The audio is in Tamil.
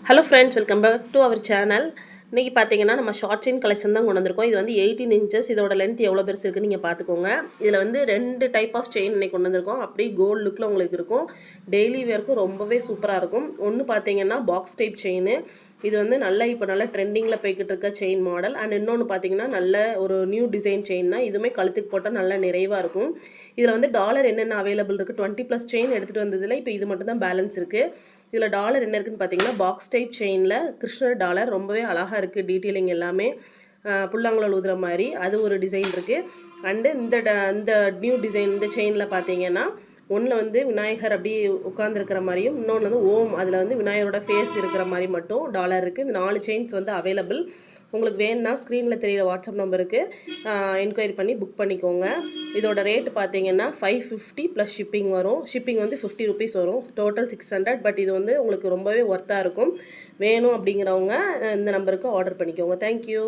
Hello friends, welcome back to our channel. இன்றைக்கி பார்த்தீங்கன்னா நம்ம ஷார்ட் செயின் கலெக்ஷன் தான் கொண்டு வந்திருக்கோம். இது வந்து 18 inches. இதோட லென்த் எவ்வளோ பெருசு இருக்குன்னு நீங்கள் பார்த்துக்கோங்க. இதில் வந்து 2 டைப் ஆஃப் செயின் இன்றைக்கி கொண்டு வந்திருக்கோம். அப்படி கோல்டு லுக்கில் உங்களுக்கு இருக்கும். டெய்லி வேர்க்கும் ரொம்பவே சூப்பராக இருக்கும். ஒன்று பார்த்தீங்கன்னா பாக்ஸ் டைப் செயின். இது வந்து இப்போ நல்ல ட்ரெண்டிங்கில் போய்கிட்டு இருக்க செயின் மாடல். அண்ட் இன்னொன்று பார்த்தீங்கன்னா நல்ல ஒரு நியூ டிசைன் செயின்னா இதுவுமே கழுத்துக்கு போட்டால் நல்லா நிறைவாக இருக்கும். இதில் வந்து டாலர் என்னென்ன அவைலபிள் இருக்குது, 20+ செயின் எடுத்துகிட்டு வந்ததில் இப்போ இது மட்டும் தான் பேலன்ஸ் இருக்குது. இதில் டாலர் என்ன இருக்குன்னு பார்த்தீங்கன்னா பாக்ஸ் டைப் செயினில் கிருஷ்ணர் டாலர் ரொம்பவே அழகாக இருக்குது. டீட்டெயிலிங் எல்லாமே புல்லாங்குழல் ஊதுற மாதிரி அது ஒரு டிசைன் இருக்குது. அண்டு இந்த நியூ டிசைன் இந்த செயினில் பார்த்தீங்கன்னா ஒன்றில் வந்து விநாயகர் அப்படி உட்காந்துருக்கிற மாதிரியும், இன்னொன்று வந்து ஓம் அதில் வந்து விநாயகரோட ஃபேஸ் இருக்கிற மாதிரி மட்டும் டாலர் இருக்குது. இந்த 4 செயின்ஸ் வந்து அவைலபிள். உங்களுக்கு வேணும்னா ஸ்க்ரீனில் தெரியிற வாட்ஸ்அப் நம்பருக்கு என்கொயரி பண்ணி புக் பண்ணிக்கோங்க. இதோட ரேட்டு பார்த்தீங்கன்னா 550 ப்ளஸ் ஷிப்பிங் வரும். ஷிப்பிங் வந்து 50 rupees வரும். டோட்டல் 600. பட் இது வந்து உங்களுக்கு ரொம்பவே ஒர்த்தாக இருக்கும். வேணும் அப்படிங்கிறவங்க இந்த நம்பருக்கு ஆர்டர் பண்ணிக்கோங்க. தேங்க்யூ.